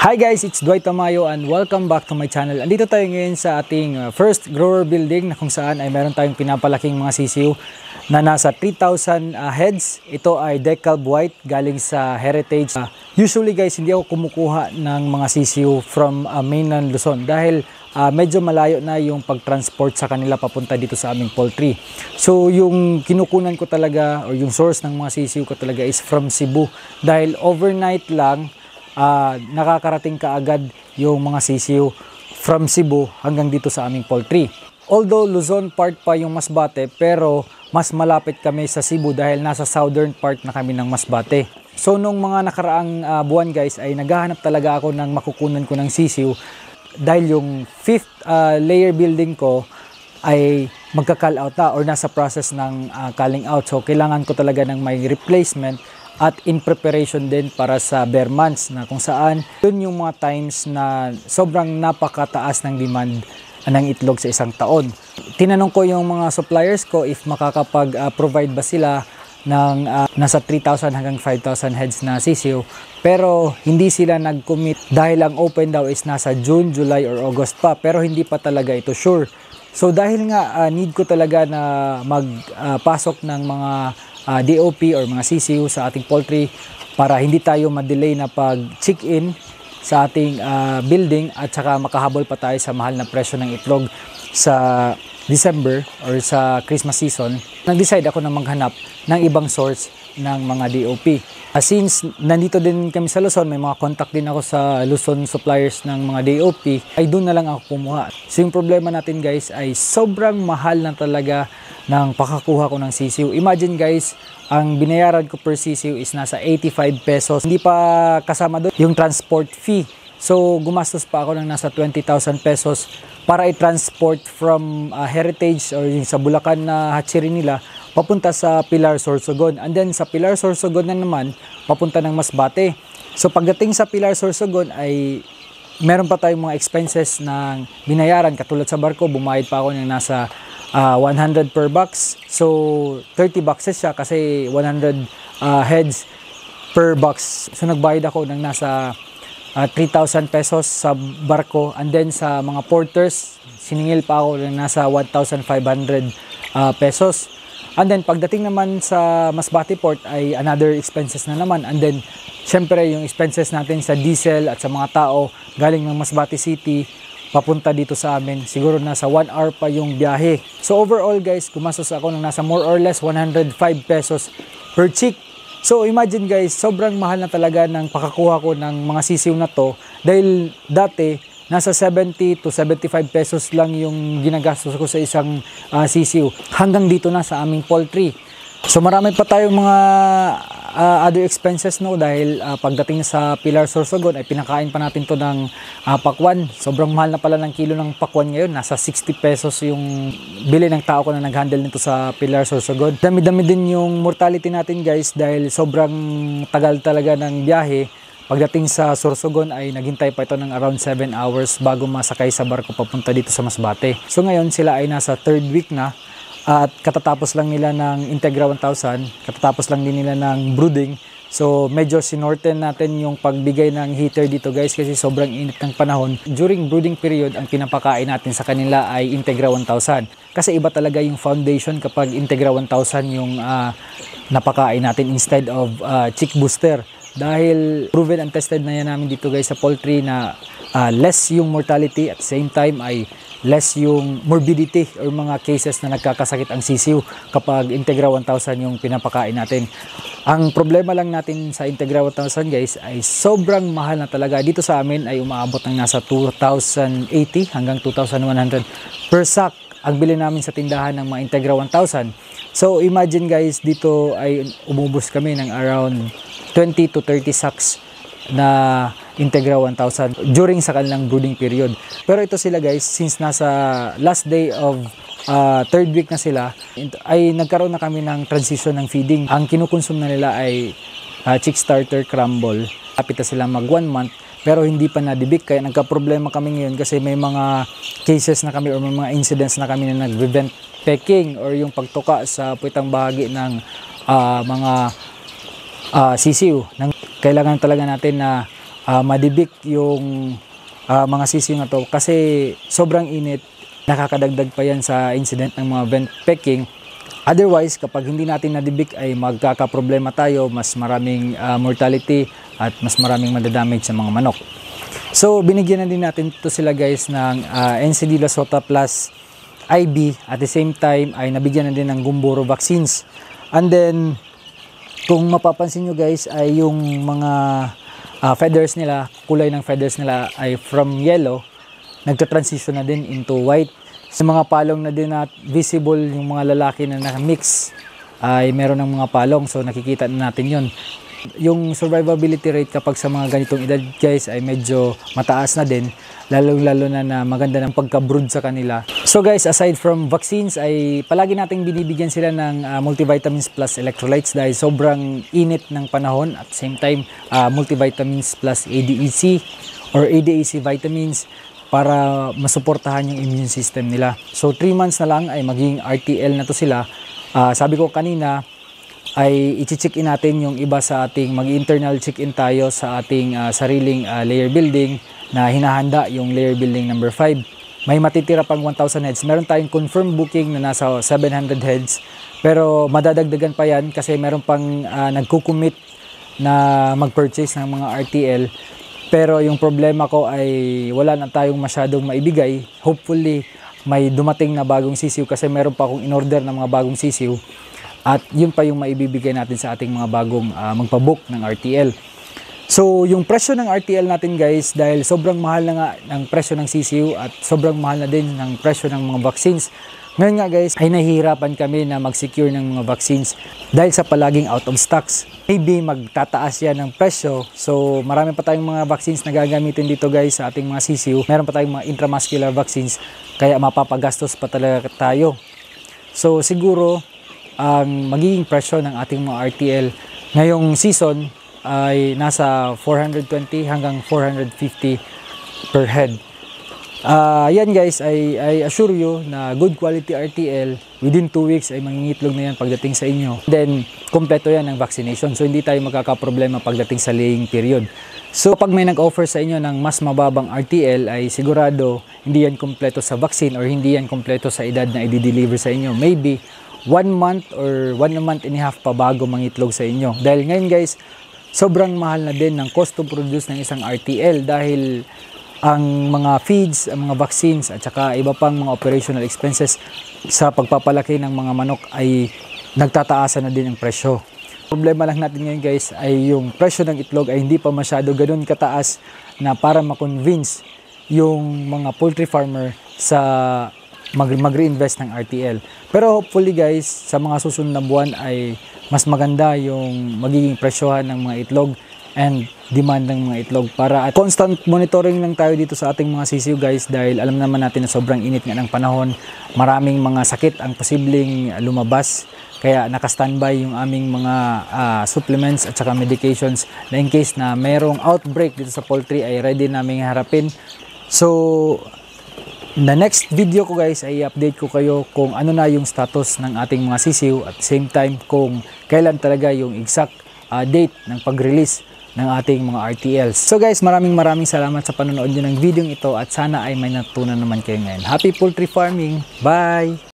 Hi guys, it's Dwight Tamayo and welcome back to my channel. Andito tayo ngayon sa ating first grower building na kung saan ay meron tayong pinapalaking mga sisiw na nasa 3,000 heads. Ito ay Decalb White galing sa Heritage. Usually guys, hindi ako kumukuha ng mga sisiw from mainland Luzon dahil medyo malayo na yung pag-transport sa kanila papunta dito sa aming poultry. So yung kinukunan ko talaga o yung source ng mga sisiw ko talaga is from Cebu dahil overnight lang nakakarating kaagad yung mga sisiw from Cebu hanggang dito sa aming poultry. Although Luzon part pa yung Masbate, pero mas malapit kami sa Cebu dahil nasa southern part na kami ng Masbate. So nung mga nakaraang buwan guys ay naghahanap talaga ako ng makukunan ko ng sisiw dahil yung 5th layer building ko ay magka-call out na or nasa process ng calling out. So kailangan ko talaga ng may replacement at in preparation din para sa bare months na kung saan yun yung mga times na sobrang napakataas ng demand ng itlog sa isang taon. Tinanong ko yung mga suppliers ko if makakapag-provide ba sila ng nasa 3,000 hanggang 5,000 heads na sisiw, pero hindi sila nag-commit dahil ang open daw is nasa June, July or August pa, pero hindi pa talaga ito sure. So dahil nga need ko talaga na magpasok ng mga DOP or mga sisiw sa ating poultry para hindi tayo ma-delay na pag-check-in sa ating building at saka makahabol pa tayo sa mahal na presyo ng itlog sa December or sa Christmas season, nag-decide ako na maghanap ng ibang source ng mga DOP. Since nandito din kami sa Luzon, may mga contact din ako sa Luzon suppliers ng mga DOP, ay doon na lang ako kumuha. So yung problema natin guys ay sobrang mahal na talaga ng pakakuha ko ng sisiw. Imagine guys, ang binayaran ko per sisiw is nasa 85 pesos. Hindi pa kasama doon yung transport fee. So gumastos pa ako ng nasa 20,000 pesos para i-transport from Heritage or yung sa Bulacan na hatchery nila papunta sa Pilar, Sorsogon. And then sa Pilar, Sorsogon na naman papunta ng Masbate. So pagdating sa Pilar, Sorsogon ay meron pa tayong mga expenses na binayaran. Katulad sa barko, bumayad pa ako ng nasa 100 per box. So 30 boxes siya kasi 100 heads per box. So nagbayad ako ng nasa 3,000 pesos sa barko, and then sa mga porters siningil pa ako ng nasa 1,500 pesos. And then pagdating naman sa Masbate Port ay another expenses na naman, and then syempre yung expenses natin sa diesel at sa mga tao galing ng Masbate City papunta dito sa amin, siguro nasa 1 hour pa yung biyahe. So overall guys, gumastos ako ng nasa more or less 105 pesos per chick. So imagine guys, sobrang mahal na talaga ng pakakuha ko ng mga sisiw na to dahil dati nasa 70 to 75 pesos lang yung ginagastos ko sa isang sisiw hanggang dito na sa aming poultry. So marami pa tayong mga other expenses no dahil pagdating sa Pilar, Sorsogon ay pinakain pa natin to ng pakwan. Sobrang mahal na pala ng kilo ng pakwan ngayon, nasa 60 pesos yung bili ng tao ko na nag-handle nito sa Pilar, Sorsogon. Dami-dami din yung mortality natin guys dahil sobrang tagal talaga ng biyahe. Pagdating sa Sorsogon ay naghintay pa ito ng around 7 hours bago masakay sa barko papunta dito sa Masbate. So ngayon sila ay nasa 3rd week na at katatapos lang nila ng Integra 1000, katatapos lang din nila ng brooding. So medyo sinorten natin yung pagbigay ng heater dito guys kasi sobrang init ng panahon. During brooding period, ang pinapakain natin sa kanila ay Integra 1000. Kasi iba talaga yung foundation kapag Integra 1000 yung napakain natin instead of chick booster. Dahil proven and tested na yan namin dito guys sa poultry na less yung mortality at the same time ay less yung morbidity or mga cases na nagkakasakit ang sisiw kapag Integra 1000 yung pinapakain natin. Ang problema lang natin sa Integra 1000 guys ay sobrang mahal na talaga. Dito sa amin ay umaabot ng nasa 2,080 hanggang 2,100 per sack ang bili namin sa tindahan ng mga Integra 1000. So imagine guys, dito ay umubos kami ng around 20 to 30 sacks na Integra 1000 during sa kanilang brooding period. Pero ito sila guys, since nasa last day of 3rd week na sila, ay nagkaroon na kami ng transition ng feeding. Ang kinukonsume na nila ay chick starter crumble. Kapit na sila mag 1 month pero hindi pa nadibik, kaya nagka-problema kami ngayon kasi may mga cases na kami or may mga incidents na kami na nag-prevent pecking or yung pagtuka sa puwitang bahagi ng mga sisiw. Kailangan talaga natin na madibik yung mga sisiw na to kasi sobrang init, nakakadagdag pa yan sa incident ng mga vent pecking. Otherwise, kapag hindi natin nadibik ay magkakaproblema tayo, mas maraming mortality at mas maraming madadamage sa mga manok. So binigyan na din natin to sila guys ng NCD Lasota Plus IB, at the same time ay nabigyan na din ng Gumboro vaccines. And then kung mapapansin nyo guys ay yung mga feathers nila, kulay ng feathers nila ay from yellow, nagta-transition na din into white. Sa mga palong na din na visible yung mga lalaki na naka-mix ay meron ng mga palong, so nakikita na natin yon. Yung survivability rate kapag sa mga ganitong edad guys ay medyo mataas na din, lalo na maganda ng pagka-brood sa kanila. So guys, aside from vaccines ay palagi nating binibigyan sila ng multivitamins plus electrolytes dahil sobrang init ng panahon. At the same time, multivitamins plus ADEC or ADAC vitamins para masuportahan yung immune system nila. So 3 months na lang ay magiging RTL na to sila. Sabi ko kanina ay i-check-in natin yung iba sa ating mag-internal check-in tayo sa ating sariling layer building na hinahanda yung layer building number 5. May matitira pang 1,000 heads. Meron tayong confirmed booking na nasa 700 heads. Pero madadagdagan pa yan kasi meron pang nagkukumit na mag-purchase ng mga RTL. Pero yung problema ko ay wala na tayong masyadong maibigay. Hopefully may dumating na bagong sisiw kasi meron pa akong in-order ng mga bagong sisiw. At yun pa yung maibibigay natin sa ating mga bagong magpabook ng RTL. So yung presyo ng RTL natin guys, dahil sobrang mahal na nga ng presyo ng sisiw at sobrang mahal na din ng presyo ng mga vaccines, ngayon nga guys ay nahihirapan kami na mag-secure ng mga vaccines dahil sa palaging out of stocks. Maybe magtataas yan ng presyo, so marami pa tayong mga vaccines na gagamitin dito guys sa ating mga sisiw. Meron pa tayong mga intramuscular vaccines, kaya mapapagastos pa talaga tayo. So siguro ang magiging presyo ng ating mga RTL ngayong season ay nasa 420 hanggang 450 per head. Yan guys, I assure you na good quality RTL within 2 weeks ay mangingitlog na yan pagdating sa inyo. Then, kompleto yan ng vaccination. So, hindi tayo magkakaproblema pagdating sa laying period. So, pag may nag-offer sa inyo ng mas mababang RTL ay sigurado hindi yan kompleto sa vaccine or hindi yan kompleto sa edad na i-deliver sa inyo. Maybe 1 month or 1 month and a half pa bago mangitlog sa inyo. Dahil ngayon guys, sobrang mahal na din ng cost to produce ng isang RTL dahil ang mga feeds, ang mga vaccines at saka iba pang mga operational expenses sa pagpapalaki ng mga manok ay nagtataasan na din ang presyo. Problema lang natin ngayon guys ay yung presyo ng itlog ay hindi pa masyado ganun kataas na para ma-convince yung mga poultry farmer sa mag-reinvest ng RTL. Pero hopefully guys, sa mga susunod na buwan ay mas maganda yung magiging presyohan ng mga itlog and demand ng mga itlog para at constant monitoring lang tayo dito sa ating mga sisiw guys dahil alam naman natin na sobrang init nga ng panahon. Maraming mga sakit ang posibleng lumabas kaya naka-standby yung aming mga supplements at saka medications na in case na mayroong outbreak dito sa poultry ay ready namin harapin. So the next video ko guys ay update ko kayo kung ano na yung status ng ating mga sisiw at same time kung kailan talaga yung exact date ng pag-release ng ating mga RTLs. So guys, maraming salamat sa panonood nyo ng video ito at sana ay may natutunan naman kayo ngayon. Happy poultry farming! Bye!